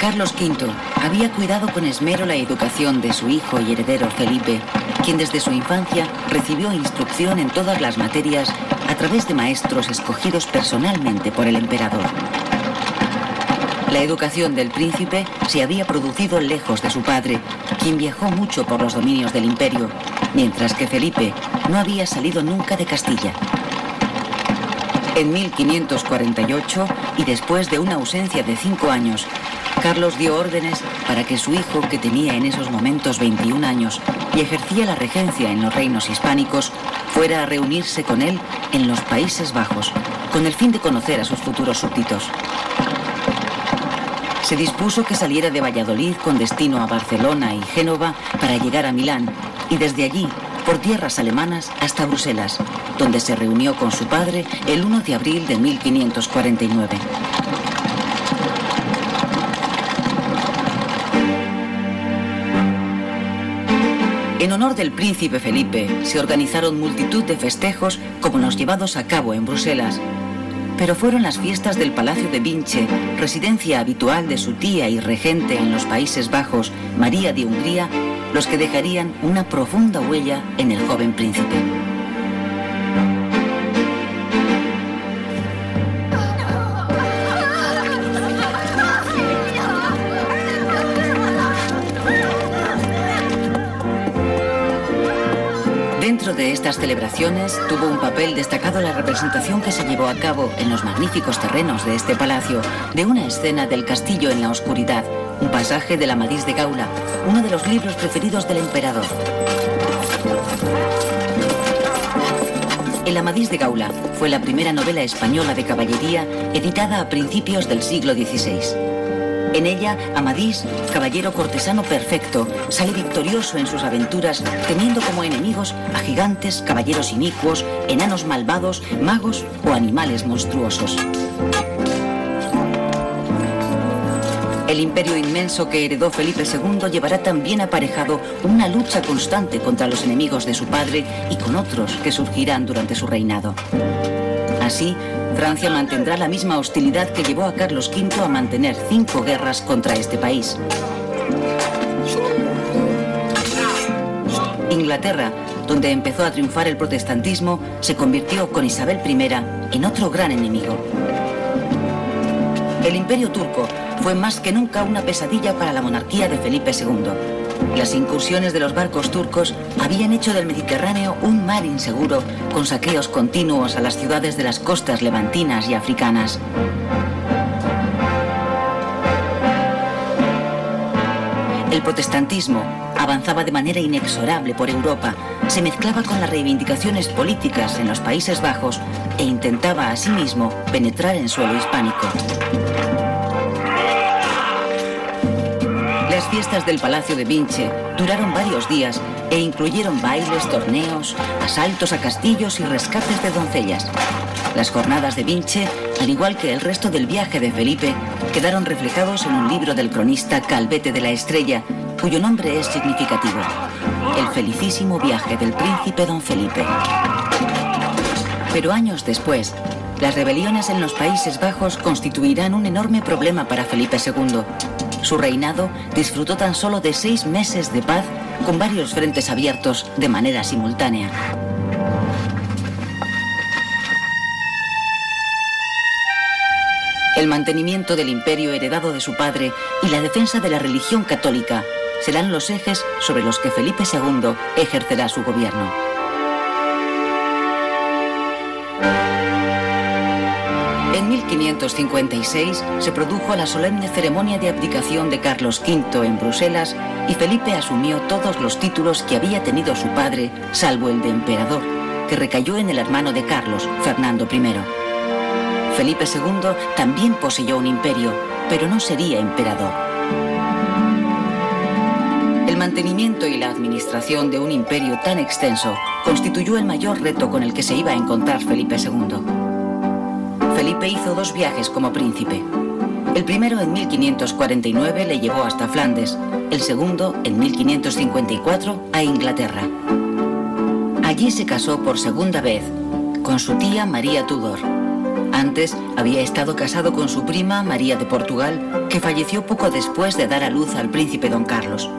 Carlos V había cuidado con esmero la educación de su hijo y heredero Felipe, quien desde su infancia recibió instrucción en todas las materias a través de maestros escogidos personalmente por el emperador. La educación del príncipe se había producido lejos de su padre, quien viajó mucho por los dominios del imperio, mientras que Felipe no había salido nunca de Castilla. En 1548, y después de una ausencia de 5 años, Carlos dio órdenes para que su hijo, que tenía en esos momentos 21 años y ejercía la regencia en los reinos hispánicos, fuera a reunirse con él en los Países Bajos, con el fin de conocer a sus futuros súbditos. Se dispuso que saliera de Valladolid con destino a Barcelona y Génova para llegar a Milán, y desde allí por tierras alemanas hasta Bruselas, donde se reunió con su padre el 1 de abril de 1549. En honor del príncipe Felipe se organizaron multitud de festejos como los llevados a cabo en Bruselas, pero fueron las fiestas del Palacio de Vinche, residencia habitual de su tía y regente en los Países Bajos, María de Hungría, los que dejarían una profunda huella en el joven príncipe. Dentro de estas celebraciones tuvo un papel destacado la representación que se llevó a cabo en los magníficos terrenos de este palacio de una escena del Castillo en la Oscuridad, un pasaje del Amadís de Gaula, uno de los libros preferidos del emperador. El Amadís de Gaula fue la primera novela española de caballería editada a principios del siglo XVI. En ella, Amadís, caballero cortesano perfecto, sale victorioso en sus aventuras, teniendo como enemigos a gigantes, caballeros inicuos, enanos malvados, magos o animales monstruosos. El imperio inmenso que heredó Felipe II llevará también aparejado una lucha constante contra los enemigos de su padre y con otros que surgirán durante su reinado. Así, Francia mantendrá la misma hostilidad que llevó a Carlos V a mantener 5 guerras contra este país. Inglaterra, donde empezó a triunfar el protestantismo, se convirtió con Isabel I en otro gran enemigo. El imperio turco fue más que nunca una pesadilla para la monarquía de Felipe II. Las incursiones de los barcos turcos habían hecho del Mediterráneo un mar inseguro, con saqueos continuos a las ciudades de las costas levantinas y africanas. El protestantismo avanzaba de manera inexorable por Europa, se mezclaba con las reivindicaciones políticas en los Países Bajos e intentaba asimismo penetrar en suelo hispánico. Las fiestas del Palacio de Vinche duraron varios días e incluyeron bailes, torneos, asaltos a castillos y rescates de doncellas. Las jornadas de Vinche, al igual que el resto del viaje de Felipe, quedaron reflejados en un libro del cronista Calvete de la Estrella, cuyo nombre es significativo: El felicísimo viaje del príncipe don Felipe. Pero años después, las rebeliones en los Países Bajos constituirán un enorme problema para Felipe II. Su reinado disfrutó tan solo de 6 meses de paz, con varios frentes abiertos de manera simultánea. El mantenimiento del imperio heredado de su padre y la defensa de la religión católica serán los ejes sobre los que Felipe II ejercerá su gobierno. En 1556 se produjo la solemne ceremonia de abdicación de Carlos V en Bruselas y Felipe asumió todos los títulos que había tenido su padre, salvo el de emperador, que recayó en el hermano de Carlos, Fernando I. Felipe II también poseyó un imperio, pero no sería emperador. El mantenimiento y la administración de un imperio tan extenso constituyó el mayor reto con el que se iba a encontrar Felipe II. Felipe hizo 2 viajes como príncipe. El primero en 1549 le llevó hasta Flandes, el segundo en 1554 a Inglaterra. Allí se casó por segunda vez con su tía María Tudor. Antes había estado casado con su prima María de Portugal, que falleció poco después de dar a luz al príncipe don Carlos.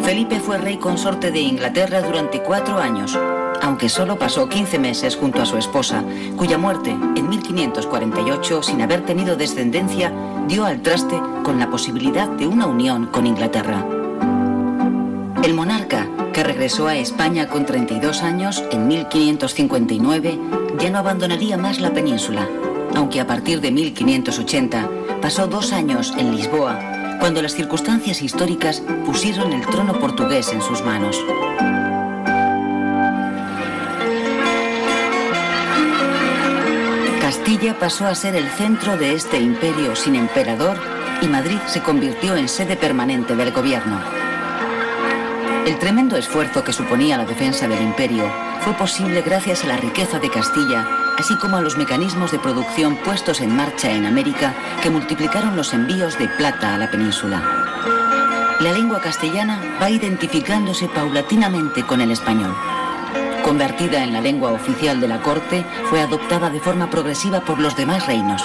Felipe fue rey consorte de Inglaterra durante 4 años, aunque solo pasó 15 meses junto a su esposa, cuya muerte en 1548, sin haber tenido descendencia, dio al traste con la posibilidad de una unión con Inglaterra. El monarca, que regresó a España con 32 años en 1559, ya no abandonaría más la península, aunque a partir de 1580 pasó 2 años en Lisboa, cuando las circunstancias históricas pusieron el trono portugués en sus manos. Castilla pasó a ser el centro de este imperio sin emperador y Madrid se convirtió en sede permanente del gobierno. El tremendo esfuerzo que suponía la defensa del imperio fue posible gracias a la riqueza de Castilla, así como a los mecanismos de producción puestos en marcha en América que multiplicaron los envíos de plata a la península. La lengua castellana va identificándose paulatinamente con el español. Convertida en la lengua oficial de la corte, fue adoptada de forma progresiva por los demás reinos.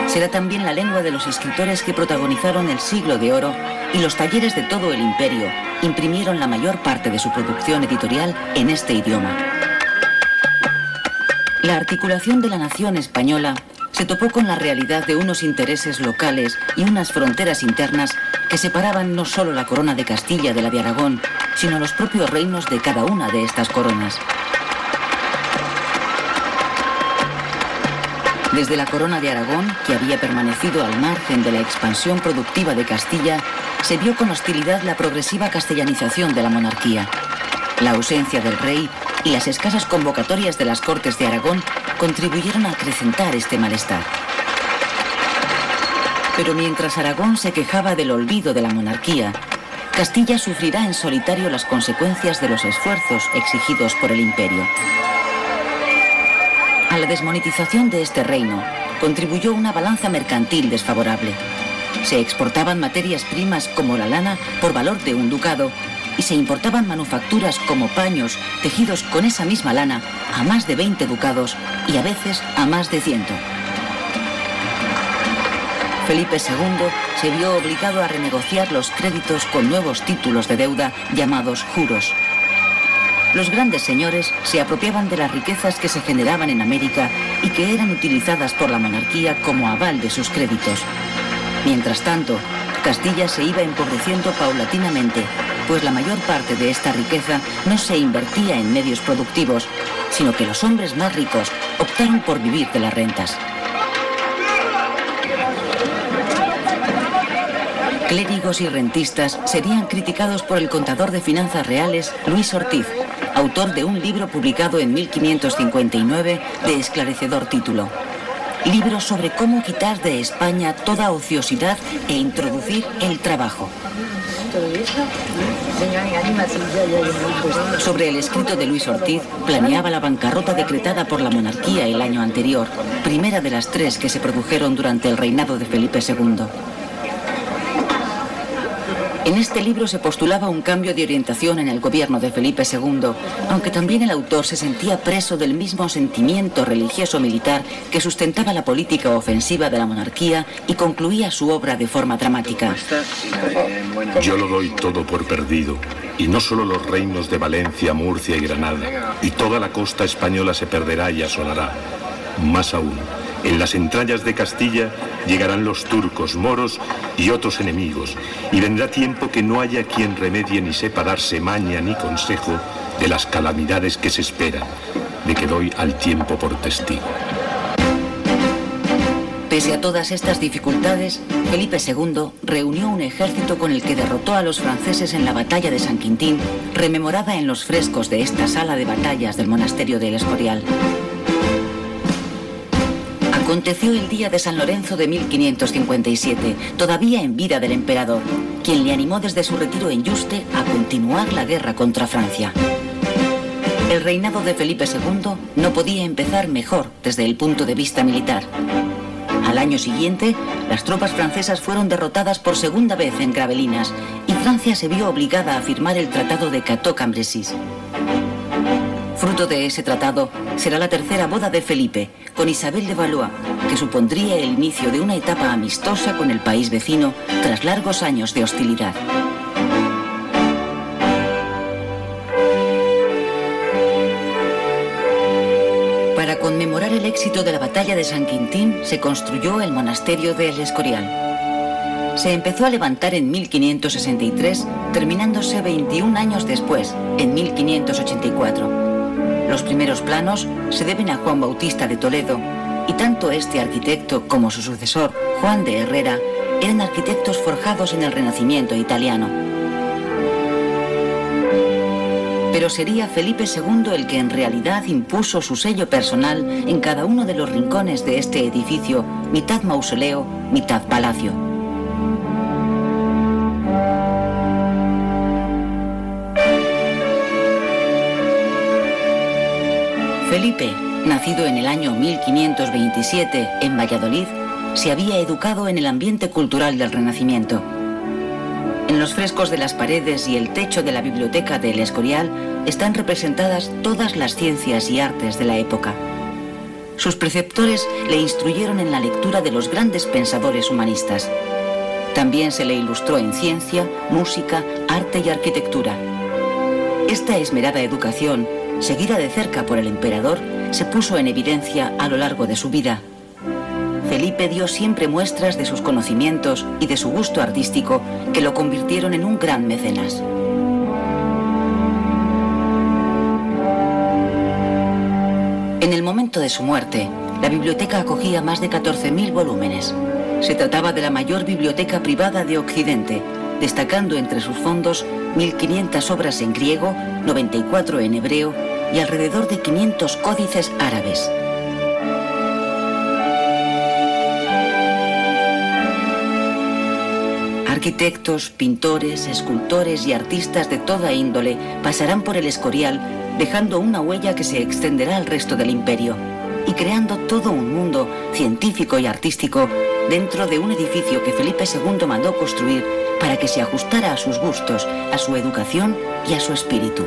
Será también la lengua de los escritores que protagonizaron el Siglo de Oro, y los talleres de todo el imperio imprimieron la mayor parte de su producción editorial en este idioma. La articulación de la nación española se topó con la realidad de unos intereses locales y unas fronteras internas que separaban no solo la corona de Castilla de la de Aragón, sino los propios reinos de cada una de estas coronas. Desde la corona de Aragón, que había permanecido al margen de la expansión productiva de Castilla, se vio con hostilidad la progresiva castellanización de la monarquía. La ausencia del rey y las escasas convocatorias de las Cortes de Aragón contribuyeron a acrecentar este malestar. Pero mientras Aragón se quejaba del olvido de la monarquía, Castilla sufrirá en solitario las consecuencias de los esfuerzos exigidos por el imperio. A la desmonetización de este reino contribuyó una balanza mercantil desfavorable. Se exportaban materias primas como la lana por valor de un ducado y se importaban manufacturas como paños tejidos con esa misma lana a más de 20 ducados y a veces a más de 100. Felipe II se vio obligado a renegociar los créditos con nuevos títulos de deuda llamados juros. Los grandes señores se apropiaban de las riquezas que se generaban en América y que eran utilizadas por la monarquía como aval de sus créditos. Mientras tanto, Castilla se iba empobreciendo paulatinamente, pues la mayor parte de esta riqueza no se invertía en medios productivos, sino que los hombres más ricos optaron por vivir de las rentas. Clérigos y rentistas serían criticados por el contador de finanzas reales Luis Ortiz, autor de un libro publicado en 1559 de esclarecedor título. Libro sobre cómo quitar de España toda ociosidad e introducir el trabajo. Sobre el escrito de Luis Ortiz, planeaba la bancarrota decretada por la monarquía el año anterior, primera de las 3 que se produjeron durante el reinado de Felipe II. En este libro se postulaba un cambio de orientación en el gobierno de Felipe II, aunque también el autor se sentía preso del mismo sentimiento religioso-militar que sustentaba la política ofensiva de la monarquía y concluía su obra de forma dramática. Yo lo doy todo por perdido, y no solo los reinos de Valencia, Murcia y Granada, y toda la costa española se perderá y asolará. Más aún, en las entrañas de Castilla llegarán los turcos, moros y otros enemigos, y vendrá tiempo que no haya quien remedie ni sepa darse maña ni consejo de las calamidades que se esperan, de que doy al tiempo por testigo. Pese a todas estas dificultades, Felipe II reunió un ejército con el que derrotó a los franceses en la batalla de San Quintín, rememorada en los frescos de esta sala de batallas del monasterio del Escorial. Aconteció el día de San Lorenzo de 1557, todavía en vida del emperador, quien le animó desde su retiro en Yuste a continuar la guerra contra Francia. El reinado de Felipe II no podía empezar mejor desde el punto de vista militar. Al año siguiente, las tropas francesas fueron derrotadas por segunda vez en Gravelinas y Francia se vio obligada a firmar el Tratado de Cateau-Cambrésis. Fruto de ese tratado será la tercera boda de Felipe con Isabel de Valois, que supondría el inicio de una etapa amistosa con el país vecino tras largos años de hostilidad. Para conmemorar el éxito de la batalla de San Quintín se construyó el monasterio de El Escorial. Se empezó a levantar en 1563, terminándose 21 años después, en 1584. Los primeros planos se deben a Juan Bautista de Toledo, y tanto este arquitecto como su sucesor, Juan de Herrera, eran arquitectos forjados en el Renacimiento italiano. Pero sería Felipe II el que en realidad impuso su sello personal en cada uno de los rincones de este edificio, mitad mausoleo, mitad palacio. Felipe, nacido en el año 1527 en Valladolid, se había educado en el ambiente cultural del Renacimiento. En los frescos de las paredes y el techo de la biblioteca de El Escorial están representadas todas las ciencias y artes de la época. Sus preceptores le instruyeron en la lectura de los grandes pensadores humanistas. También se le ilustró en ciencia, música, arte y arquitectura. Esta esmerada educación, seguida de cerca por el emperador, se puso en evidencia a lo largo de su vida. Felipe dio siempre muestras de sus conocimientos y de su gusto artístico que lo convirtieron en un gran mecenas. En el momento de su muerte, la biblioteca acogía más de 14.000 volúmenes. Se trataba de la mayor biblioteca privada de Occidente, destacando entre sus fondos 1.500 obras en griego, 94 en hebreo y alrededor de 500 códices árabes. Arquitectos, pintores, escultores y artistas de toda índole pasarán por El Escorial, dejando una huella que se extenderá al resto del imperio y creando todo un mundo científico y artístico dentro de un edificio que Felipe II mandó construir para que se ajustara a sus gustos, a su educación y a su espíritu.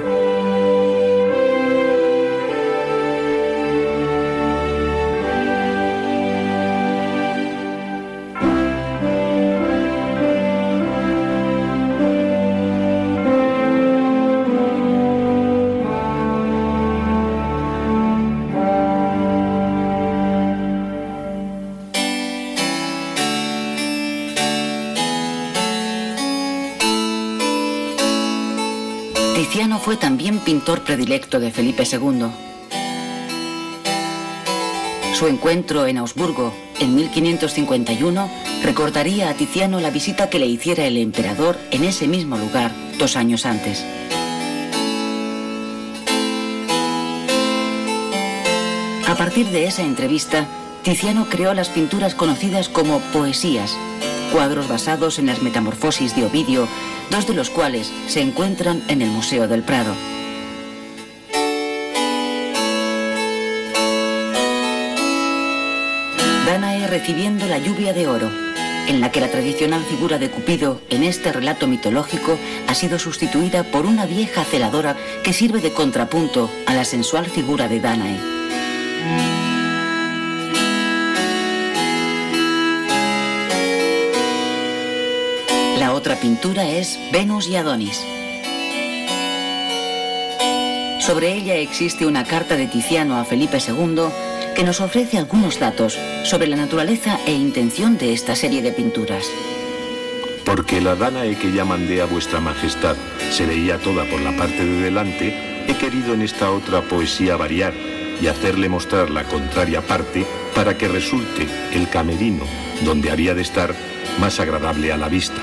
Tiziano fue también pintor predilecto de Felipe II. Su encuentro en Augsburgo, en 1551, recordaría a Tiziano la visita que le hiciera el emperador en ese mismo lugar 2 años antes. A partir de esa entrevista, Tiziano creó las pinturas conocidas como poesías, cuadros basados en las Metamorfosis de Ovidio, 2 de los cuales se encuentran en el Museo del Prado. Dánae recibiendo la lluvia de oro, en la que la tradicional figura de Cupido en este relato mitológico ha sido sustituida por una vieja celadora que sirve de contrapunto a la sensual figura de Dánae. La otra pintura es Venus y Adonis. Sobre ella existe una carta de Tiziano a Felipe II que nos ofrece algunos datos sobre la naturaleza e intención de esta serie de pinturas. Porque la Dánae que ya mandé a vuestra majestad se leía toda por la parte de delante, he querido en esta otra poesía variar y hacerle mostrar la contraria parte para que resulte el camerino donde había de estar más agradable a la vista.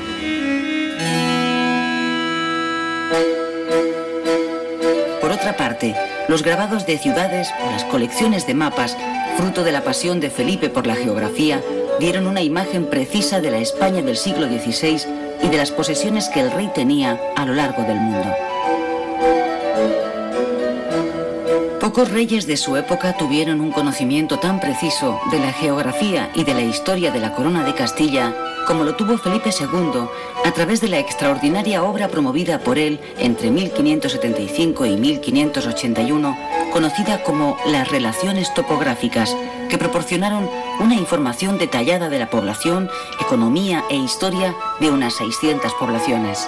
Por otra parte, los grabados de ciudades o las colecciones de mapas, fruto de la pasión de Felipe por la geografía, dieron una imagen precisa de la España del siglo XVI y de las posesiones que el rey tenía a lo largo del mundo. Poco Pocos reyes de su época tuvieron un conocimiento tan preciso de la geografía y de la historia de la corona de Castilla como lo tuvo Felipe II a través de la extraordinaria obra promovida por él entre 1575 y 1581, conocida como las Relaciones Topográficas, que proporcionaron una información detallada de la población, economía e historia de unas 600 poblaciones.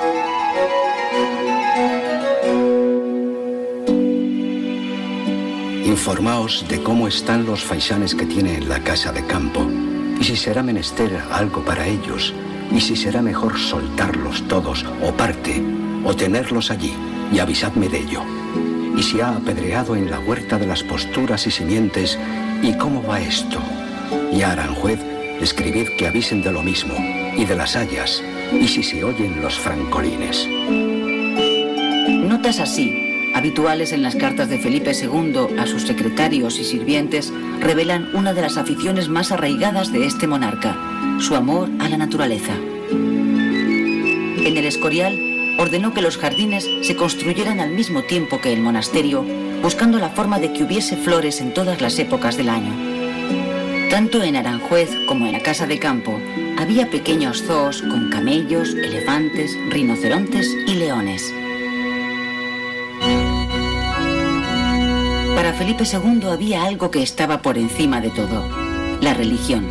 Informaos de cómo están los faisanes que tienen la casa de campo, y si será menester algo para ellos, y si será mejor soltarlos todos, o parte, o tenerlos allí, y avisadme de ello. Y si ha apedreado en la huerta de las posturas y simientes, ¿y cómo va esto? Y a Aranjuez, escribid que avisen de lo mismo, y de las hayas, y si se oyen los francolines. Notas así, habituales en las cartas de Felipe II a sus secretarios y sirvientes, revelan una de las aficiones más arraigadas de este monarca, su amor a la naturaleza. En el Escorial ordenó que los jardines se construyeran al mismo tiempo que el monasterio, buscando la forma de que hubiese flores en todas las épocas del año. Tanto en Aranjuez como en la casa de campo había pequeños zoos con camellos, elefantes, rinocerontes y leones. Para Felipe II había algo que estaba por encima de todo: la religión.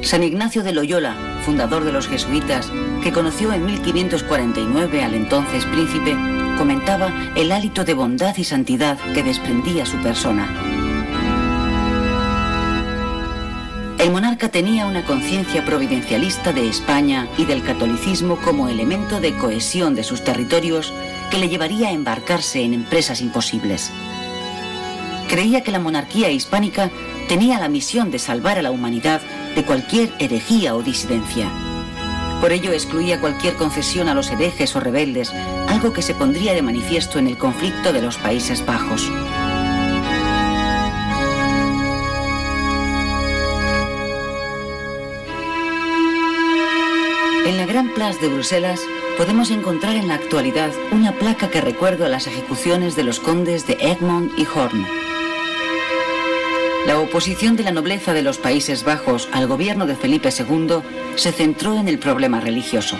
San Ignacio de Loyola, fundador de los jesuitas, que conoció en 1549 al entonces príncipe, comentaba el hálito de bondad y santidad que desprendía su persona. El monarca tenía una conciencia providencialista de España y del catolicismo como elemento de cohesión de sus territorios que le llevaría a embarcarse en empresas imposibles. Creía que la monarquía hispánica tenía la misión de salvar a la humanidad de cualquier herejía o disidencia. Por ello excluía cualquier concesión a los herejes o rebeldes, algo que se pondría de manifiesto en el conflicto de los Países Bajos. En la Gran Place de Bruselas podemos encontrar en la actualidad una placa que recuerda las ejecuciones de los condes de Egmond y Hoorn. La oposición de la nobleza de los Países Bajos al gobierno de Felipe II se centró en el problema religioso.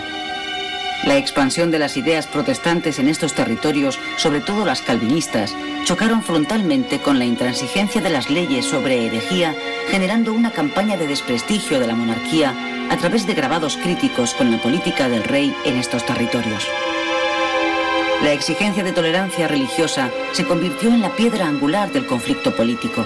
La expansión de las ideas protestantes en estos territorios, sobre todo las calvinistas, chocaron frontalmente con la intransigencia de las leyes sobre herejía, generando una campaña de desprestigio de la monarquía a través de grabados críticos con la política del rey en estos territorios. La exigencia de tolerancia religiosa se convirtió en la piedra angular del conflicto político.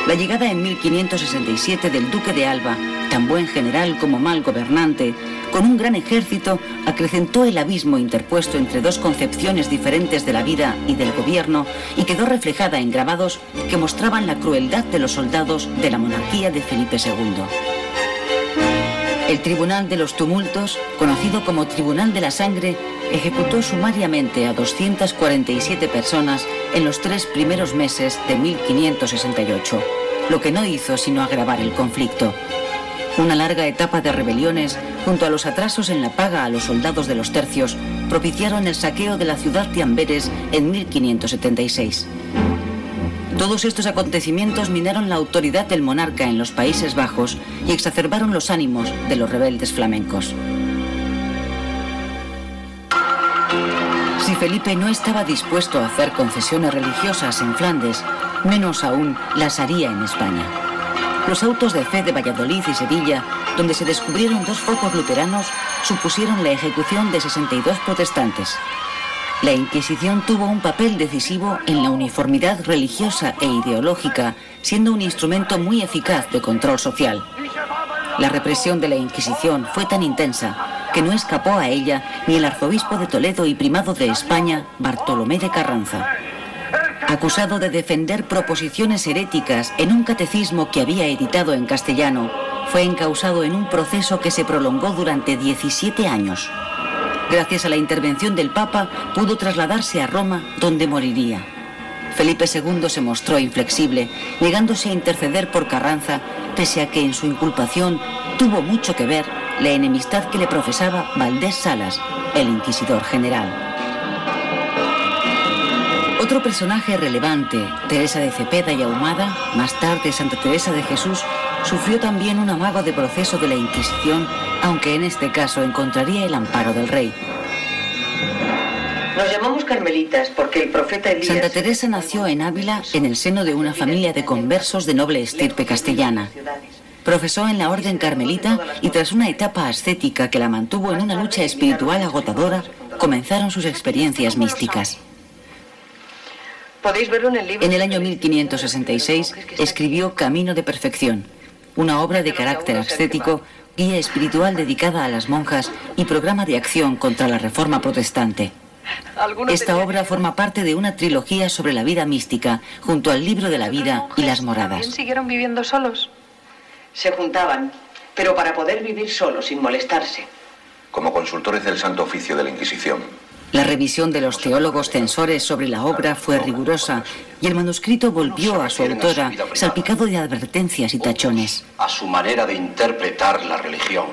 La llegada en 1567 del duque de Alba, tan buen general como mal gobernante, con un gran ejército, acrecentó el abismo interpuesto entre dos concepciones diferentes de la vida y del gobierno y quedó reflejada en grabados que mostraban la crueldad de los soldados de la monarquía de Felipe II. El Tribunal de los Tumultos, conocido como Tribunal de la Sangre, ejecutó sumariamente a 247 personas en los 3 primeros meses de 1568, lo que no hizo sino agravar el conflicto. Una larga etapa de rebeliones, junto a los atrasos en la paga a los soldados de los tercios, propiciaron el saqueo de la ciudad de Amberes en 1576. Todos estos acontecimientos minaron la autoridad del monarca en los Países Bajos y exacerbaron los ánimos de los rebeldes flamencos. Si Felipe no estaba dispuesto a hacer concesiones religiosas en Flandes, menos aún las haría en España. Los autos de fe de Valladolid y Sevilla, donde se descubrieron 2 focos luteranos, supusieron la ejecución de 62 protestantes. La Inquisición tuvo un papel decisivo en la uniformidad religiosa e ideológica, siendo un instrumento muy eficaz de control social. La represión de la Inquisición fue tan intensa que no escapó a ella ni el arzobispo de Toledo y primado de España, Bartolomé de Carranza. Acusado de defender proposiciones heréticas en un catecismo que había editado en castellano, fue encausado en un proceso que se prolongó durante 17 años. Gracias a la intervención del Papa, pudo trasladarse a Roma, donde moriría. Felipe II se mostró inflexible, negándose a interceder por Carranza, pese a que en su inculpación tuvo mucho que ver la enemistad que le profesaba Valdés Salas, el inquisidor general. Otro personaje relevante, Teresa de Cepeda y Ahumada, más tarde Santa Teresa de Jesús, sufrió también un amago de proceso de la Inquisición, aunque en este caso encontraría el amparo del rey. Nos llamamos carmelitas porque el profeta Elías... Santa Teresa nació en Ávila en el seno de una familia de conversos de noble estirpe castellana. Profesó en la orden carmelita y tras una etapa ascética que la mantuvo en una lucha espiritual agotadora, comenzaron sus experiencias místicas. Podéis verlo en el libro. En el año 1566 escribió Camino de Perfección, una obra de carácter ascético, guía espiritual dedicada a las monjas y programa de acción contra la Reforma protestante. Esta obra forma parte de una trilogía sobre la vida mística, junto al libro de la vida y las moradas. ¿También siguieron viviendo solos? Se juntaban, pero para poder vivir solos sin molestarse. Como consultores del Santo Oficio de la Inquisición. La revisión de los teólogos censores sobre la obra fue rigurosa y el manuscrito volvió a su autora salpicado de advertencias y tachones. A su manera de interpretar la religión.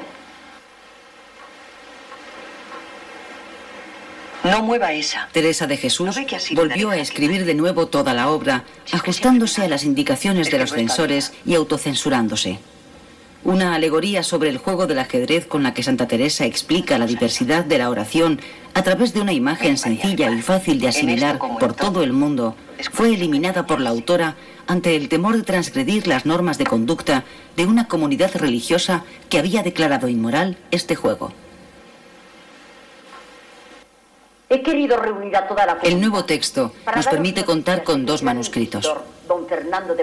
No mueva esa. Teresa de Jesús volvió a escribir de nuevo toda la obra, ajustándose a las indicaciones de los censores y autocensurándose. Una alegoría sobre el juego del ajedrez con la que Santa Teresa explica la diversidad de la oración a través de una imagen sencilla y fácil de asimilar por todo el mundo, fue eliminada por la autora ante el temor de transgredir las normas de conducta de una comunidad religiosa que había declarado inmoral este juego. He querido reunir a toda la El nuevo texto nos permite contar con dos manuscritos.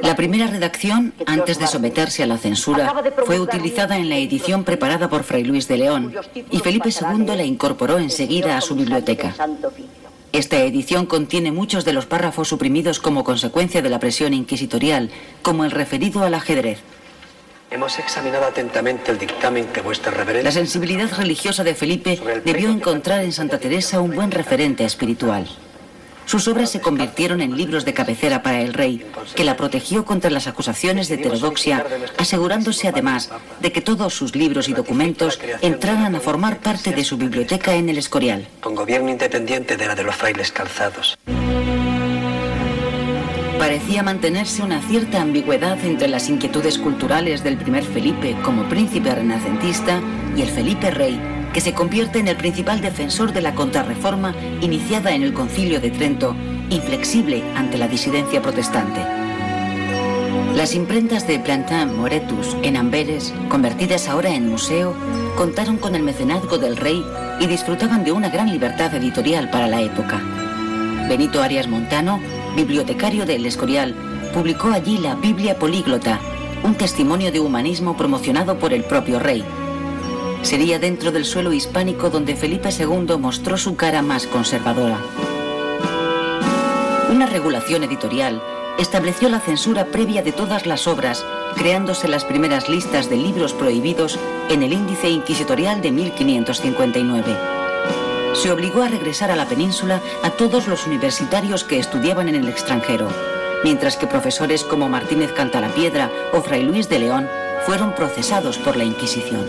La primera redacción, antes de someterse a la censura, fue utilizada en la edición preparada por Fray Luis de León y Felipe II la incorporó enseguida a su biblioteca. Esta edición contiene muchos de los párrafos suprimidos como consecuencia de la presión inquisitorial, como el referido al ajedrez. Hemos examinado atentamente el dictamen que vuestra reverencia... La sensibilidad religiosa de Felipe debió encontrar en Santa Teresa un buen referente espiritual. Sus obras se convirtieron en libros de cabecera para el rey, que la protegió contra las acusaciones de heterodoxia, asegurándose además de que todos sus libros y documentos entraran a formar parte de su biblioteca en el Escorial. Con gobierno independiente de la de los frailes calzados. Parecía mantenerse una cierta ambigüedad entre las inquietudes culturales del primer Felipe como príncipe renacentista y el Felipe Rey, que se convierte en el principal defensor de la contrarreforma iniciada en el Concilio de Trento, inflexible ante la disidencia protestante. Las imprentas de Plantin Moretus en Amberes, convertidas ahora en museo, contaron con el mecenazgo del rey y disfrutaban de una gran libertad editorial para la época. Benito Arias Montano, bibliotecario del Escorial, publicó allí la Biblia Políglota, un testimonio de humanismo promocionado por el propio rey. Sería dentro del suelo hispánico donde Felipe II mostró su cara más conservadora. Una regulación editorial estableció la censura previa de todas las obras, creándose las primeras listas de libros prohibidos en el Índice Inquisitorial de 1559. Se obligó a regresar a la península a todos los universitarios que estudiaban en el extranjero, mientras que profesores como Martínez Cantalapiedra o Fray Luis de León fueron procesados por la Inquisición.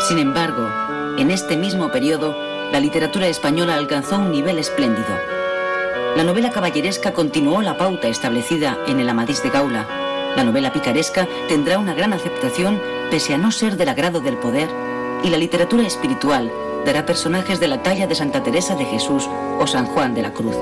Sin embargo, en este mismo periodo, la literatura española alcanzó un nivel espléndido. La novela caballeresca continuó la pauta establecida en el Amadís de Gaula. La novela picaresca tendrá una gran aceptación pese a no ser del agrado del poder, y la literatura espiritual dará personajes de la talla de Santa Teresa de Jesús o San Juan de la Cruz.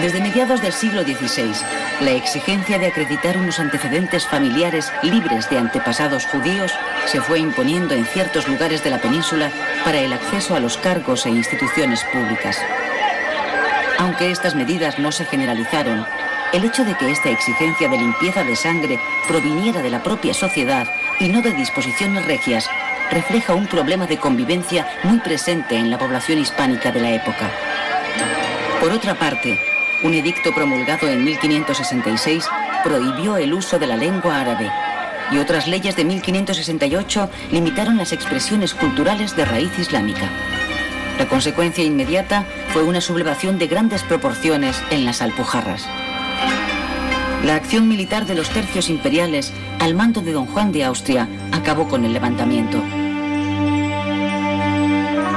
Desde mediados del siglo XVI, la exigencia de acreditar unos antecedentes familiares libres de antepasados judíos se fue imponiendo en ciertos lugares de la península para el acceso a los cargos e instituciones públicas. Aunque estas medidas no se generalizaron, el hecho de que esta exigencia de limpieza de sangre proviniera de la propia sociedad y no de disposiciones regias refleja un problema de convivencia muy presente en la población hispánica de la época. Por otra parte, un edicto promulgado en 1566 prohibió el uso de la lengua árabe y otras leyes de 1568 limitaron las expresiones culturales de raíz islámica. La consecuencia inmediata fue una sublevación de grandes proporciones en las Alpujarras. La acción militar de los tercios imperiales, al mando de don Juan de Austria, acabó con el levantamiento.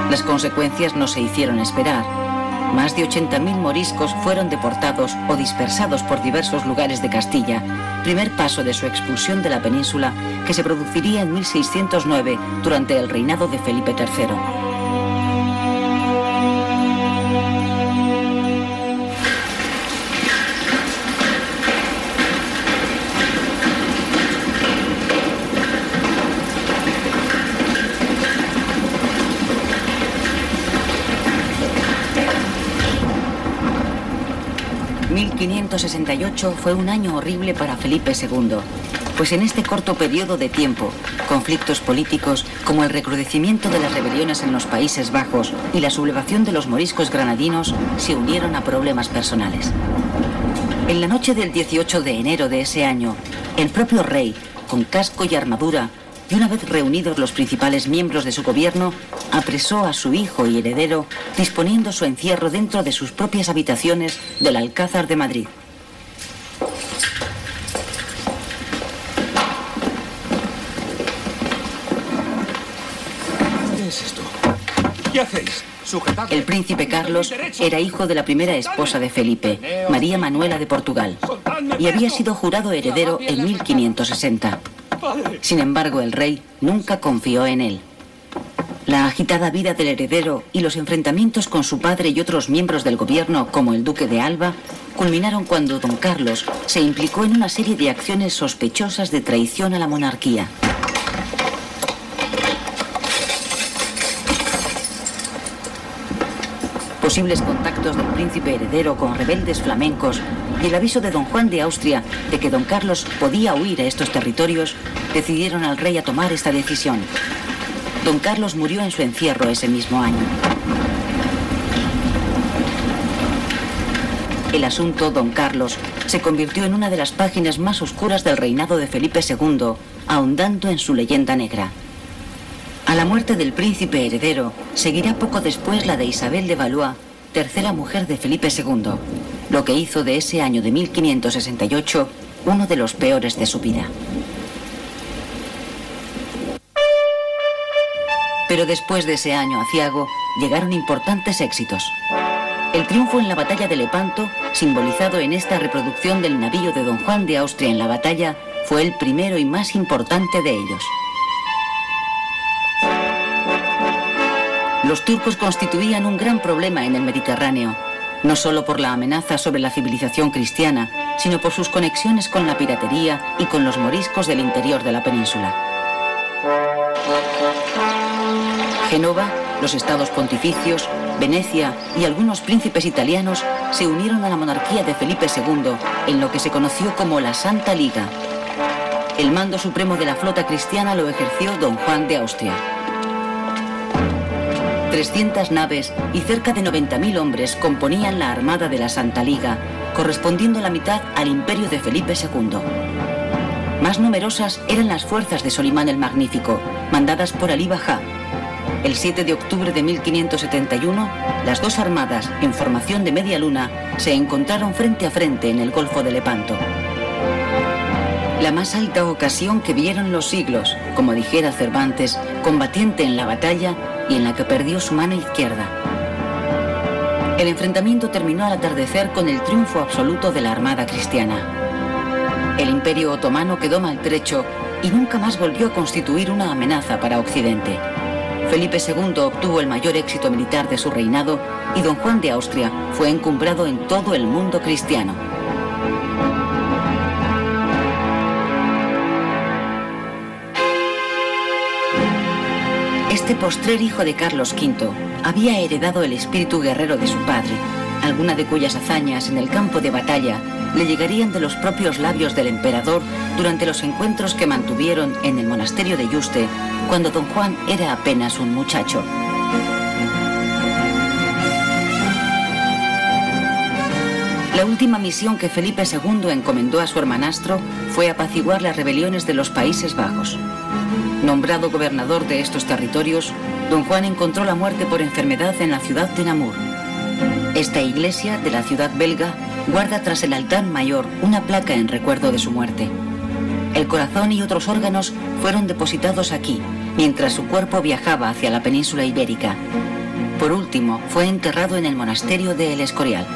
Las consecuencias no se hicieron esperar. Más de 80.000 moriscos fueron deportados o dispersados por diversos lugares de Castilla, primer paso de su expulsión de la península que se produciría en 1609 durante el reinado de Felipe III. En 1568 fue un año horrible para Felipe II, pues en este corto periodo de tiempo, conflictos políticos como el recrudecimiento de las rebeliones en los Países Bajos y la sublevación de los moriscos granadinos se unieron a problemas personales. En la noche del 18 de enero de ese año, el propio rey, con casco y armadura, y una vez reunidos los principales miembros de su gobierno, apresó a su hijo y heredero, disponiendo su encierro dentro de sus propias habitaciones del Alcázar de Madrid. ¿Qué es esto? ¿Qué hacéis? El príncipe Carlos era hijo de la primera esposa de Felipe, María Manuela de Portugal, y había sido jurado heredero en 1560. Sin embargo, el rey nunca confió en él. La agitada vida del heredero y los enfrentamientos con su padre y otros miembros del gobierno, como el duque de Alba, culminaron cuando don Carlos se implicó en una serie de acciones sospechosas de traición a la monarquía. Posibles contactos del príncipe heredero con rebeldes flamencos y el aviso de don Juan de Austria de que don Carlos podía huir a estos territorios decidieron al rey a tomar esta decisión. Don Carlos murió en su encierro ese mismo año. El asunto Don Carlos se convirtió en una de las páginas más oscuras del reinado de Felipe II, ahondando en su leyenda negra. A la muerte del príncipe heredero, seguirá poco después la de Isabel de Valois, tercera mujer de Felipe II, lo que hizo de ese año de 1568 uno de los peores de su vida. Pero después de ese año aciago, llegaron importantes éxitos. El triunfo en la batalla de Lepanto, simbolizado en esta reproducción del navío de don Juan de Austria en la batalla, fue el primero y más importante de ellos. Los turcos constituían un gran problema en el Mediterráneo, no solo por la amenaza sobre la civilización cristiana, sino por sus conexiones con la piratería y con los moriscos del interior de la península. Génova, los estados pontificios, Venecia y algunos príncipes italianos se unieron a la monarquía de Felipe II en lo que se conoció como la Santa Liga. El mando supremo de la flota cristiana lo ejerció don Juan de Austria. 300 naves y cerca de 90.000 hombres componían la armada de la Santa Liga, correspondiendo la mitad al imperio de Felipe II. Más numerosas eran las fuerzas de Solimán el Magnífico, mandadas por Alí Bajá. El 7 de octubre de 1571, las dos armadas, en formación de media luna, se encontraron frente a frente en el Golfo de Lepanto. La más alta ocasión que vieron los siglos, como dijera Cervantes, combatiente en la batalla y en la que perdió su mano izquierda. El enfrentamiento terminó al atardecer con el triunfo absoluto de la armada cristiana. El Imperio Otomano quedó maltrecho y nunca más volvió a constituir una amenaza para Occidente. Felipe II obtuvo el mayor éxito militar de su reinado y don Juan de Austria fue encumbrado en todo el mundo cristiano. Este postrer hijo de Carlos V había heredado el espíritu guerrero de su padre, alguna de cuyas hazañas en el campo de batalla le llegarían de los propios labios del emperador durante los encuentros que mantuvieron en el monasterio de Yuste, cuando don Juan era apenas un muchacho. La última misión que Felipe II encomendó a su hermanastro fue apaciguar las rebeliones de los Países Bajos. Nombrado gobernador de estos territorios, don Juan encontró la muerte por enfermedad en la ciudad de Namur. Esta iglesia de la ciudad belga guarda tras el altar mayor una placa en recuerdo de su muerte. El corazón y otros órganos fueron depositados aquí, mientras su cuerpo viajaba hacia la península ibérica. Por último, fue enterrado en el monasterio de El Escorial.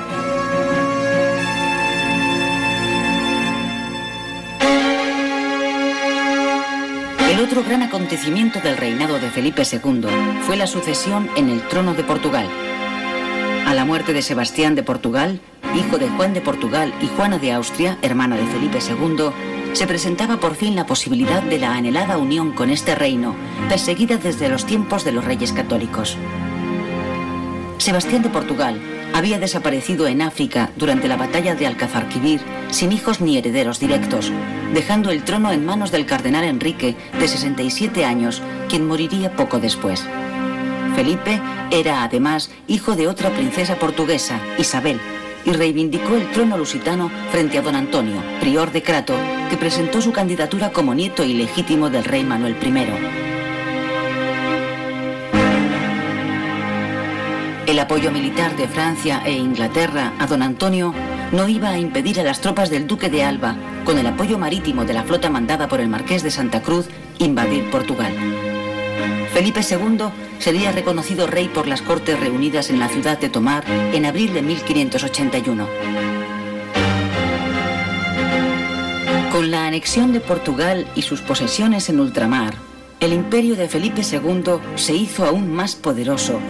El otro gran acontecimiento del reinado de Felipe II fue la sucesión en el trono de Portugal. A la muerte de Sebastián de Portugal, hijo de Juan de Portugal y Juana de Austria, hermana de Felipe II, se presentaba por fin la posibilidad de la anhelada unión con este reino, perseguida desde los tiempos de los reyes católicos. Sebastián de Portugal había desaparecido en África durante la batalla de Alcazarquivir sin hijos ni herederos directos, dejando el trono en manos del cardenal Enrique, de 67 años, quien moriría poco después. Felipe era además hijo de otra princesa portuguesa, Isabel, y reivindicó el trono lusitano frente a don Antonio, prior de Crato, que presentó su candidatura como nieto ilegítimo del rey Manuel I. El apoyo militar de Francia e Inglaterra a don Antonio no iba a impedir a las tropas del duque de Alba, con el apoyo marítimo de la flota mandada por el marqués de Santa Cruz, invadir Portugal. Felipe II sería reconocido rey por las Cortes reunidas en la ciudad de Tomar en abril de 1581. Con la anexión de Portugal y sus posesiones en ultramar, el imperio de Felipe II se hizo aún más poderoso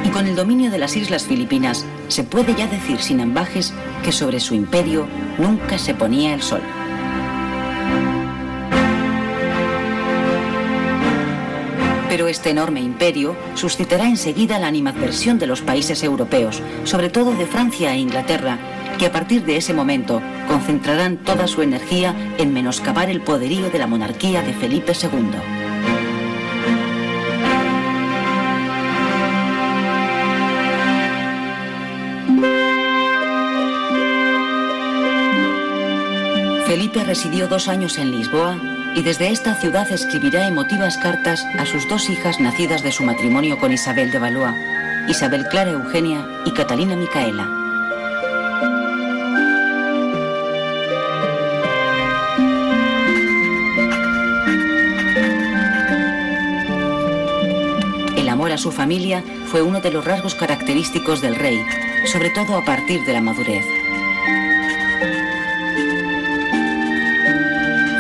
y con el dominio de las Islas Filipinas se puede ya decir sin ambajes que sobre su imperio nunca se ponía el sol. Pero este enorme imperio suscitará enseguida la animadversión de los países europeos, sobre todo de Francia e Inglaterra, que a partir de ese momento concentrarán toda su energía en menoscabar el poderío de la monarquía de Felipe II. Felipe residió 2 años en Lisboa y desde esta ciudad escribirá emotivas cartas a sus 2 hijas nacidas de su matrimonio con Isabel de Valois, Isabel Clara Eugenia y Catalina Micaela. El amor a su familia fue uno de los rasgos característicos del rey, sobre todo a partir de la madurez.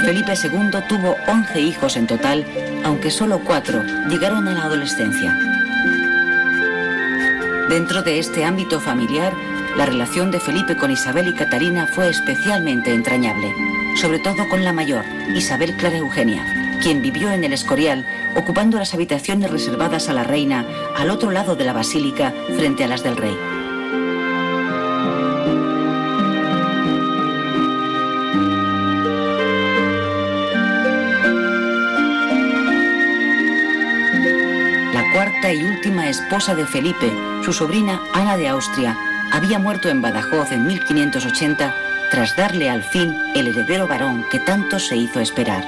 Felipe II tuvo 11 hijos en total, aunque solo 4 llegaron a la adolescencia. Dentro de este ámbito familiar, la relación de Felipe con Isabel y Catalina fue especialmente entrañable, sobre todo con la mayor, Isabel Clara Eugenia, quien vivió en El Escorial, ocupando las habitaciones reservadas a la reina al otro lado de la basílica, frente a las del rey. Cuarta y última esposa de Felipe, su sobrina Ana de Austria, había muerto en Badajoz en 1580 tras darle al fin el heredero varón que tanto se hizo esperar.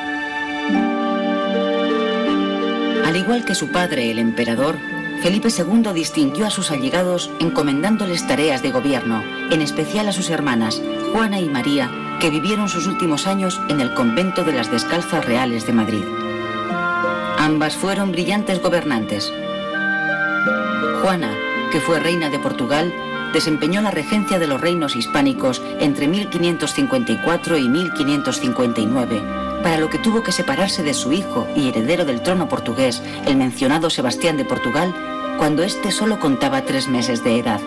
Al igual que su padre, el emperador, Felipe II distinguió a sus allegados encomendándoles tareas de gobierno, en especial a sus hermanas, Juana y María, que vivieron sus últimos años en el convento de las Descalzas Reales de Madrid. Ambas fueron brillantes gobernantes. Juana, que fue reina de Portugal, desempeñó la regencia de los reinos hispánicos entre 1554 y 1559, para lo que tuvo que separarse de su hijo y heredero del trono portugués, el mencionado Sebastián de Portugal, cuando éste solo contaba 3 meses de edad.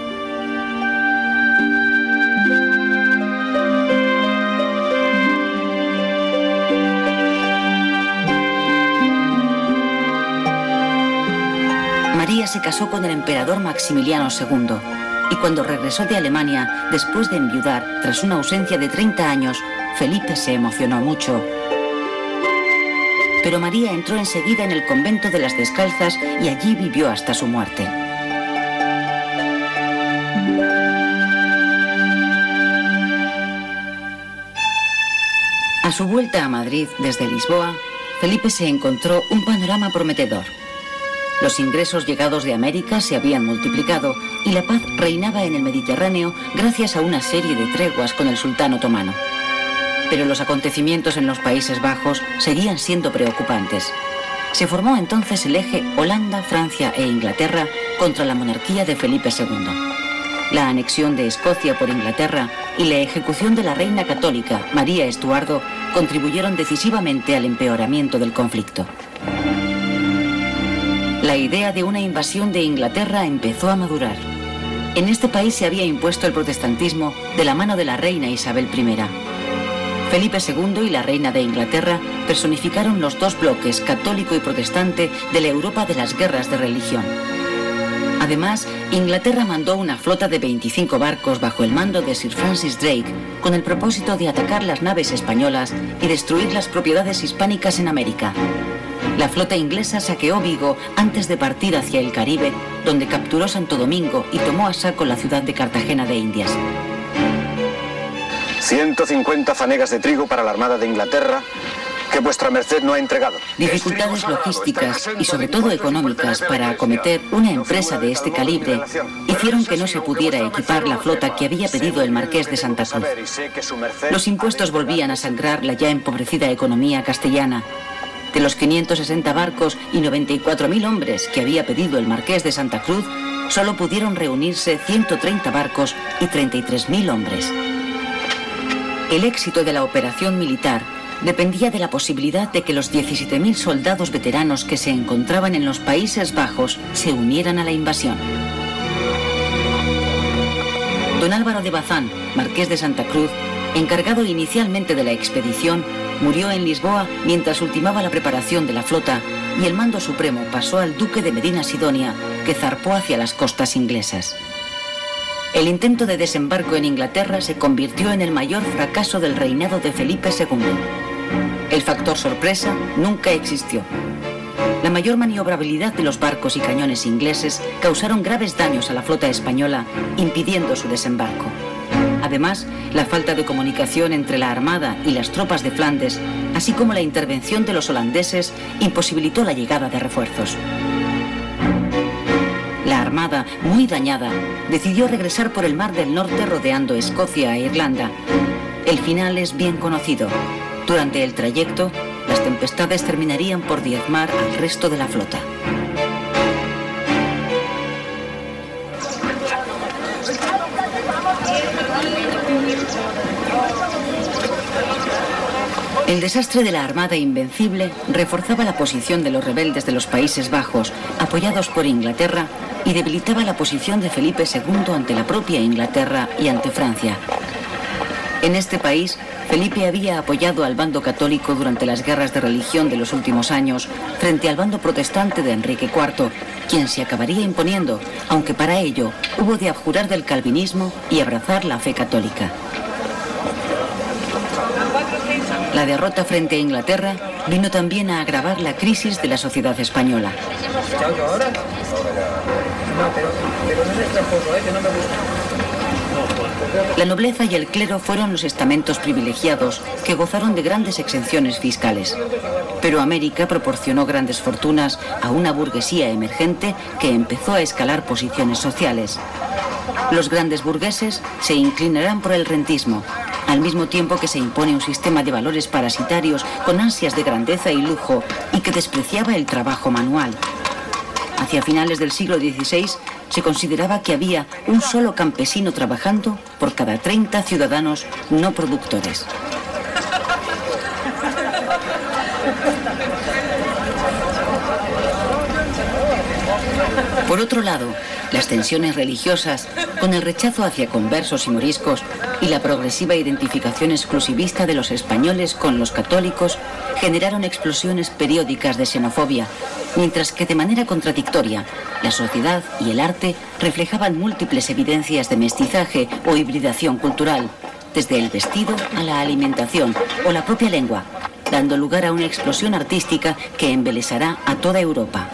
María se casó con el emperador Maximiliano II y cuando regresó de Alemania, después de enviudar, tras una ausencia de 30 años, Felipe se emocionó mucho. Pero María entró enseguida en el convento de las Descalzas y allí vivió hasta su muerte. A su vuelta a Madrid desde Lisboa, Felipe se encontró un panorama prometedor. Los ingresos llegados de América se habían multiplicado y la paz reinaba en el Mediterráneo gracias a una serie de treguas con el sultán otomano. Pero los acontecimientos en los Países Bajos seguían siendo preocupantes. Se formó entonces el eje Holanda, Francia e Inglaterra contra la monarquía de Felipe II. La anexión de Escocia por Inglaterra y la ejecución de la reina católica María Estuardo contribuyeron decisivamente al empeoramiento del conflicto. La idea de una invasión de Inglaterra empezó a madurar. En este país se había impuesto el protestantismo de la mano de la reina Isabel I. Felipe II y la reina de Inglaterra personificaron los dos bloques, católico y protestante, de la Europa de las guerras de religión. Además, Inglaterra mandó una flota de 25 barcos bajo el mando de Sir Francis Drake con el propósito de atacar las naves españolas y destruir las propiedades hispánicas en América. La flota inglesa saqueó Vigo antes de partir hacia el Caribe, donde capturó Santo Domingo y tomó a saco la ciudad de Cartagena de Indias. 150 fanegas de trigo para la Armada de Inglaterra que vuestra merced no ha entregado. Dificultades logísticas y sobre todo económicas para acometer una empresa de este calibre hicieron que no se pudiera equipar la flota que había pedido el marqués de Santa Cruz. Los impuestos volvían a sangrar la ya empobrecida economía castellana. De los 560 barcos y 94.000 hombres que había pedido el marqués de Santa Cruz, solo pudieron reunirse 130 barcos y 33.000 hombres. El éxito de la operación militar dependía de la posibilidad de que los 17.000 soldados veteranos que se encontraban en los Países Bajos se unieran a la invasión. Don Álvaro de Bazán, marqués de Santa Cruz, encargado inicialmente de la expedición, murió en Lisboa mientras ultimaba la preparación de la flota y el mando supremo pasó al duque de Medina Sidonia, que zarpó hacia las costas inglesas. El intento de desembarco en Inglaterra se convirtió en el mayor fracaso del reinado de Felipe II. El factor sorpresa nunca existió. La mayor maniobrabilidad de los barcos y cañones ingleses causaron graves daños a la flota española, impidiendo su desembarco. Además, la falta de comunicación entre la Armada y las tropas de Flandes, así como la intervención de los holandeses, imposibilitó la llegada de refuerzos. La Armada, muy dañada, decidió regresar por el Mar del Norte rodeando Escocia e Irlanda. El final es bien conocido. Durante el trayecto, las tempestades terminarían por diezmar al resto de la flota. El desastre de la Armada Invencible reforzaba la posición de los rebeldes de los Países Bajos, apoyados por Inglaterra, y debilitaba la posición de Felipe II ante la propia Inglaterra y ante Francia. En este país, Felipe había apoyado al bando católico durante las guerras de religión de los últimos años, frente al bando protestante de Enrique IV, quien se acabaría imponiendo, aunque para ello hubo de abjurar del calvinismo y abrazar la fe católica. La derrota frente a Inglaterra vino también a agravar la crisis de la sociedad española. La nobleza y el clero fueron los estamentos privilegiados que gozaron de grandes exenciones fiscales. Pero América proporcionó grandes fortunas a una burguesía emergente que empezó a escalar posiciones sociales. Los grandes burgueses se inclinarán por el rentismo, al mismo tiempo que se impone un sistema de valores parasitarios con ansias de grandeza y lujo y que despreciaba el trabajo manual. Hacia finales del siglo XVI se consideraba que había un solo campesino trabajando por cada 30 ciudadanos no productores. Por otro lado, las tensiones religiosas, con el rechazo hacia conversos y moriscos y la progresiva identificación exclusivista de los españoles con los católicos, generaron explosiones periódicas de xenofobia, mientras que de manera contradictoria, la sociedad y el arte reflejaban múltiples evidencias de mestizaje o hibridación cultural, desde el vestido a la alimentación o la propia lengua, dando lugar a una explosión artística que embelesará a toda Europa.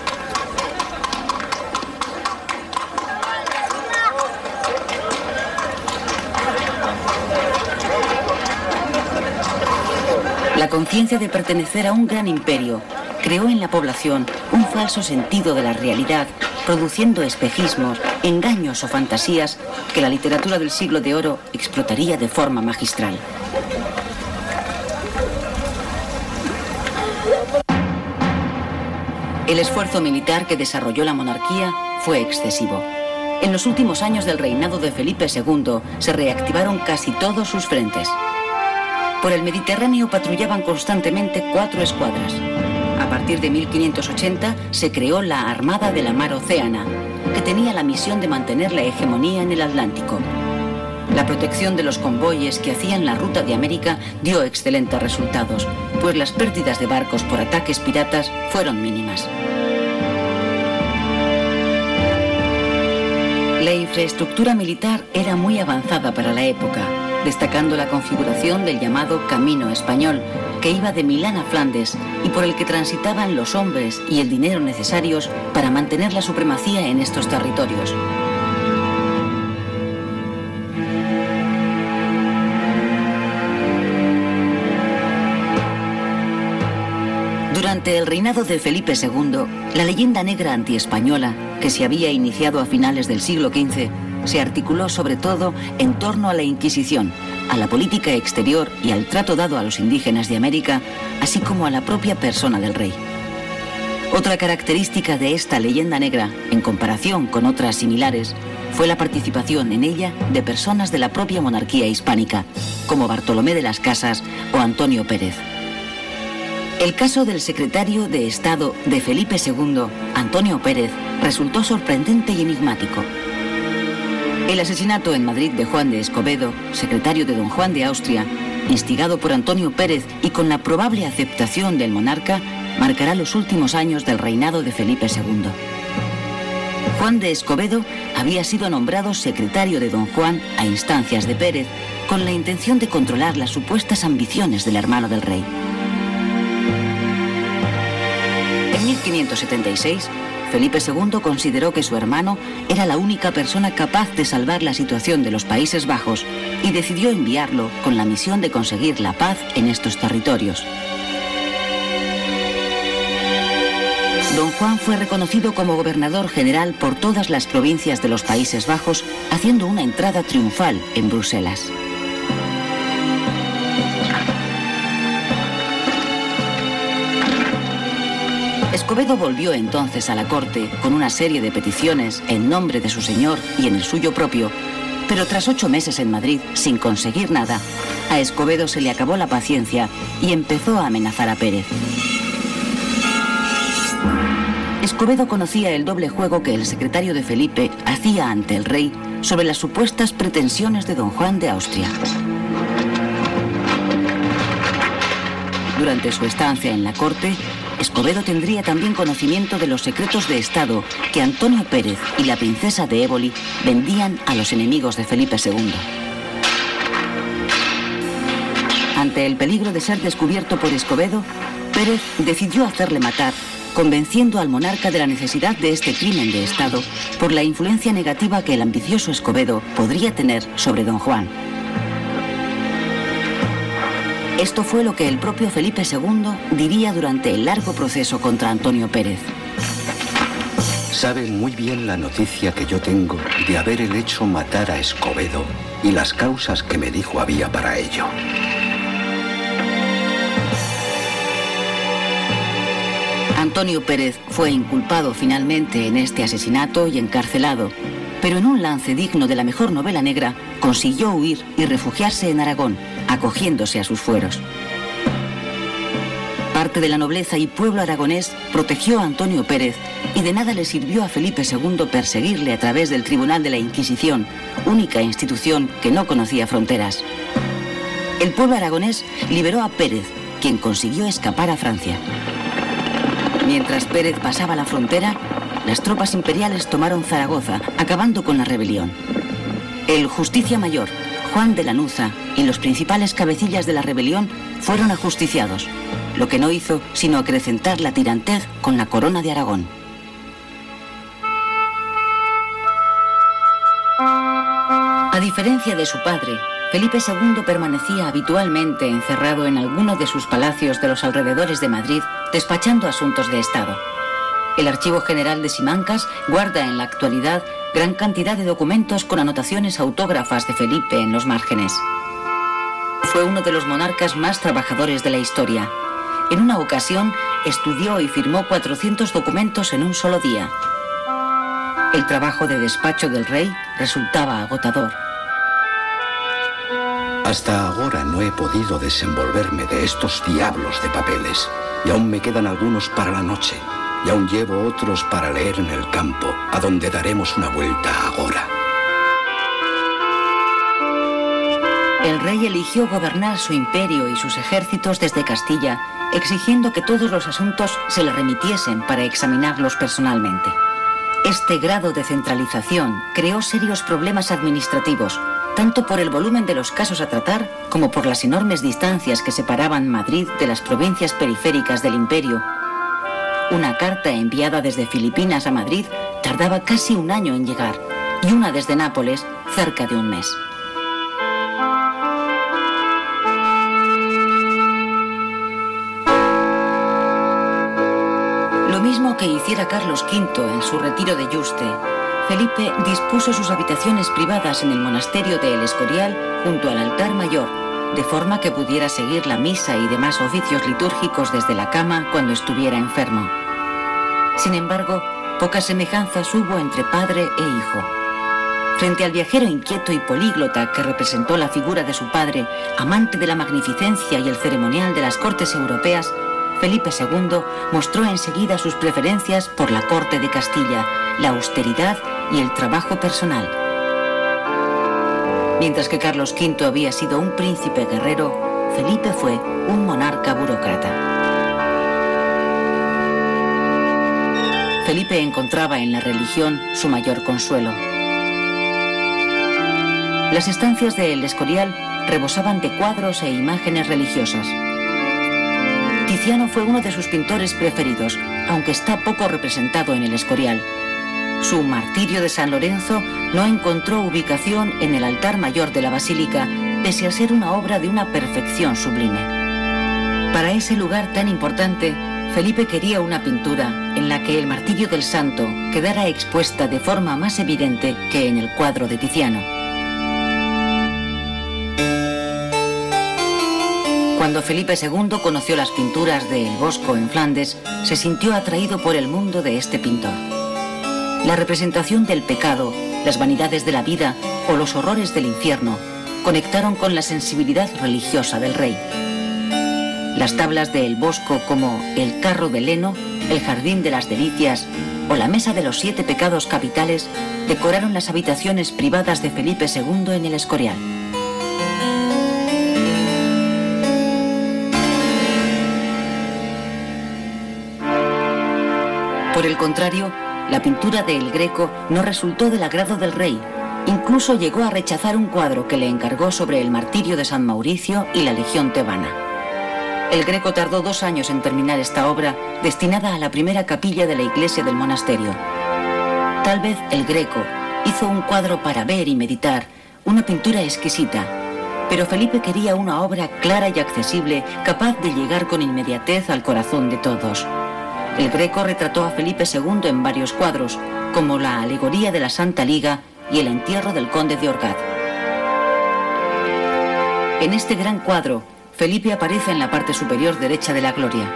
La conciencia de pertenecer a un gran imperio creó en la población un falso sentido de la realidad, produciendo espejismos, engaños o fantasías que la literatura del siglo de oro explotaría de forma magistral. El esfuerzo militar que desarrolló la monarquía fue excesivo. En los últimos años del reinado de Felipe II se reactivaron casi todos sus frentes. Por el Mediterráneo patrullaban constantemente 4 escuadras. A partir de 1580 se creó la Armada de la Mar Océana, que tenía la misión de mantener la hegemonía en el Atlántico. La protección de los convoyes que hacían la ruta de América dio excelentes resultados, pues las pérdidas de barcos por ataques piratas fueron mínimas. La infraestructura militar era muy avanzada para la época, destacando la configuración del llamado Camino Español, que iba de Milán a Flandes y por el que transitaban los hombres y el dinero necesarios para mantener la supremacía en estos territorios. Durante el reinado de Felipe II, la leyenda negra antiespañola, que se había iniciado a finales del siglo XV, se articuló sobre todo en torno a la Inquisición, a la política exterior y al trato dado a los indígenas de América, así como a la propia persona del rey. Otra característica de esta leyenda negra, en comparación con otras similares, fue la participación en ella de personas de la propia monarquía hispánica, como Bartolomé de las Casas o Antonio Pérez. El caso del secretario de Estado de Felipe II, Antonio Pérez, resultó sorprendente y enigmático. El asesinato en Madrid de Juan de Escobedo, secretario de don Juan de Austria, instigado por Antonio Pérez y con la probable aceptación del monarca, marcará los últimos años del reinado de Felipe II. Juan de Escobedo había sido nombrado secretario de don Juan a instancias de Pérez, con la intención de controlar las supuestas ambiciones del hermano del rey. En 1576, Felipe II consideró que su hermano era la única persona capaz de salvar la situación de los Países Bajos y decidió enviarlo con la misión de conseguir la paz en estos territorios. Don Juan fue reconocido como gobernador general por todas las provincias de los Países Bajos, haciendo una entrada triunfal en Bruselas. Escobedo volvió entonces a la corte con una serie de peticiones en nombre de su señor y en el suyo propio, pero tras 8 meses en Madrid sin conseguir nada, a Escobedo se le acabó la paciencia y empezó a amenazar a Pérez. Escobedo conocía el doble juego que el secretario de Felipe hacía ante el rey sobre las supuestas pretensiones de don Juan de Austria. Durante su estancia en la corte, Escobedo tendría también conocimiento de los secretos de Estado que Antonio Pérez y la princesa de Éboli vendían a los enemigos de Felipe II. Ante el peligro de ser descubierto por Escobedo, Pérez decidió hacerle matar, convenciendo al monarca de la necesidad de este crimen de Estado por la influencia negativa que el ambicioso Escobedo podría tener sobre don Juan. Esto fue lo que el propio Felipe II diría durante el largo proceso contra Antonio Pérez. Sabe muy bien la noticia que yo tengo de haber el hecho matar a Escobedo y las causas que me dijo había para ello. Antonio Pérez fue inculpado finalmente en este asesinato y encarcelado, pero en un lance digno de la mejor novela negra, consiguió huir y refugiarse en Aragón, acogiéndose a sus fueros. Parte de la nobleza y pueblo aragonés protegió a Antonio Pérez y de nada le sirvió a Felipe II perseguirle a través del Tribunal de la Inquisición, única institución que no conocía fronteras. El pueblo aragonés liberó a Pérez, quien consiguió escapar a Francia. Mientras Pérez pasaba la frontera, las tropas imperiales tomaron Zaragoza, acabando con la rebelión. El Justicia Mayor, Juan de Lanuza, y los principales cabecillas de la rebelión fueron ajusticiados, lo que no hizo sino acrecentar la tirantez con la corona de Aragón. A diferencia de su padre, Felipe II permanecía habitualmente encerrado en alguno de sus palacios de los alrededores de Madrid, despachando asuntos de Estado. El Archivo General de Simancas guarda en la actualidad gran cantidad de documentos con anotaciones autógrafas de Felipe en los márgenes. Fue uno de los monarcas más trabajadores de la historia. En una ocasión estudió y firmó 400 documentos en un solo día. El trabajo de despacho del rey resultaba agotador. Hasta ahora no he podido desenvolverme de estos diablos de papeles. Y aún me quedan algunos para la noche. Y aún llevo otros para leer en el campo, a donde daremos una vuelta ahora. El rey eligió gobernar su imperio y sus ejércitos desde Castilla, exigiendo que todos los asuntos se le remitiesen para examinarlos personalmente. Este grado de centralización creó serios problemas administrativos, tanto por el volumen de los casos a tratar como por las enormes distancias que separaban Madrid de las provincias periféricas del imperio. Una carta enviada desde Filipinas a Madrid tardaba casi un año en llegar, y una desde Nápoles cerca de un mes. Lo mismo que hiciera Carlos V en su retiro de Yuste, Felipe dispuso sus habitaciones privadas en el monasterio de El Escorial junto al altar mayor, de forma que pudiera seguir la misa y demás oficios litúrgicos desde la cama cuando estuviera enfermo. Sin embargo, pocas semejanzas hubo entre padre e hijo. Frente al viajero inquieto y políglota que representó la figura de su padre, amante de la magnificencia y el ceremonial de las cortes europeas, Felipe II mostró enseguida sus preferencias por la corte de Castilla, la austeridad y el trabajo personal. Mientras que Carlos V había sido un príncipe guerrero, Felipe fue un monarca burócrata. Felipe encontraba en la religión su mayor consuelo. Las estancias de El Escorial rebosaban de cuadros e imágenes religiosas. Tiziano fue uno de sus pintores preferidos, aunque está poco representado en El Escorial. Su Martirio de San Lorenzo no encontró ubicación en el altar mayor de la basílica, pese a ser una obra de una perfección sublime. Para ese lugar tan importante, Felipe quería una pintura en la que el martirio del santo quedara expuesta de forma más evidente que en el cuadro de Tiziano. Cuando Felipe II conoció las pinturas de El Bosco en Flandes, se sintió atraído por el mundo de este pintor. La representación del pecado, las vanidades de la vida o los horrores del infierno conectaron con la sensibilidad religiosa del rey. Las tablas de El Bosco como El carro de Leno, El jardín de las delicias o la mesa de los 7 pecados capitales decoraron las habitaciones privadas de Felipe II en El Escorial. Por el contrario, la pintura de El Greco no resultó del agrado del rey. Incluso llegó a rechazar un cuadro que le encargó sobre el martirio de San Mauricio y la Legión tebana. El Greco tardó 2 años en terminar esta obra, destinada a la primera capilla de la iglesia del monasterio. Tal vez El Greco hizo un cuadro para ver y meditar, una pintura exquisita, pero Felipe quería una obra clara y accesible, capaz de llegar con inmediatez al corazón de todos. El Greco retrató a Felipe II en varios cuadros, como la alegoría de la Santa Liga y el entierro del conde de Orgaz. En este gran cuadro, Felipe aparece en la parte superior derecha de la gloria.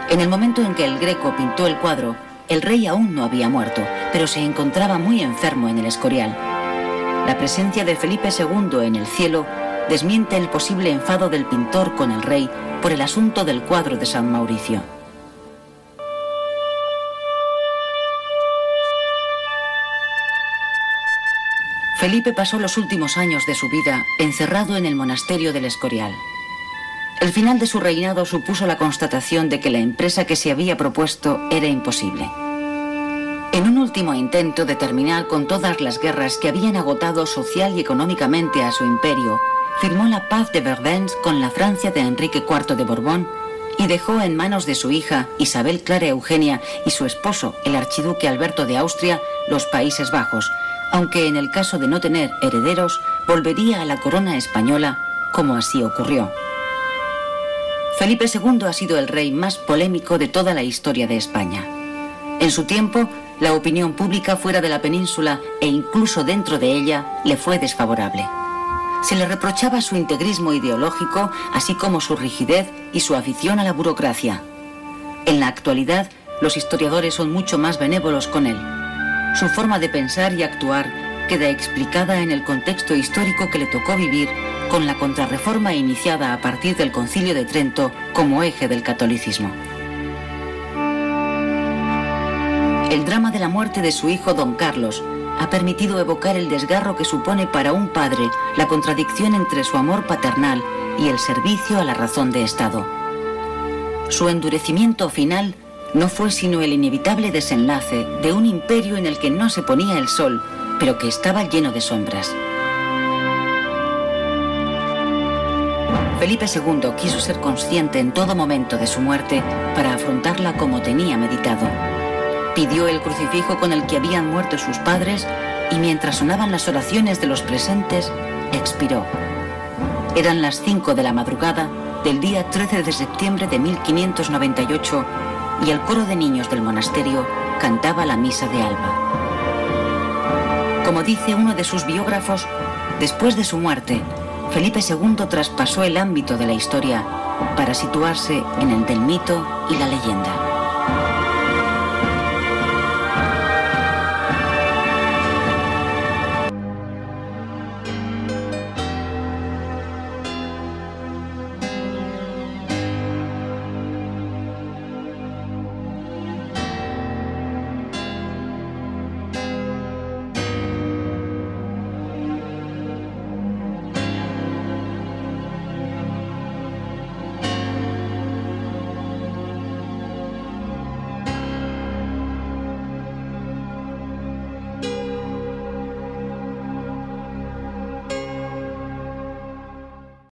En el momento en que el Greco pintó el cuadro, el rey aún no había muerto, pero se encontraba muy enfermo en El Escorial. La presencia de Felipe II en el cielo desmiente el posible enfado del pintor con el rey por el asunto del cuadro de San Mauricio. Felipe pasó los últimos años de su vida encerrado en el monasterio del Escorial. El final de su reinado supuso la constatación de que la empresa que se había propuesto era imposible. En un último intento de terminar con todas las guerras que habían agotado social y económicamente a su imperio, firmó la paz de Vervins con la Francia de Enrique IV de Borbón y dejó en manos de su hija Isabel Clara Eugenia y su esposo, el archiduque Alberto de Austria, los Países Bajos, aunque en el caso de no tener herederos, volvería a la corona española, como así ocurrió. Felipe II ha sido el rey más polémico de toda la historia de España. En su tiempo, la opinión pública fuera de la península e incluso dentro de ella le fue desfavorable. Se le reprochaba su integrismo ideológico, así como su rigidez y su afición a la burocracia. En la actualidad, los historiadores son mucho más benévolos con él. Su forma de pensar y actuar queda explicada en el contexto histórico que le tocó vivir con la contrarreforma iniciada a partir del Concilio de Trento como eje del catolicismo. El drama de la muerte de su hijo don Carlos ha permitido evocar el desgarro que supone para un padre la contradicción entre su amor paternal y el servicio a la razón de Estado. Su endurecimiento final no fue sino el inevitable desenlace de un imperio en el que no se ponía el sol, pero que estaba lleno de sombras. Felipe II quiso ser consciente en todo momento de su muerte para afrontarla como tenía meditado. Pidió el crucifijo con el que habían muerto sus padres y mientras sonaban las oraciones de los presentes, expiró. Eran las 5 de la madrugada del día 13 de septiembre de 1598 y el coro de niños del monasterio cantaba la misa de alba. Como dice uno de sus biógrafos, después de su muerte, Felipe II traspasó el ámbito de la historia para situarse en el del mito y la leyenda.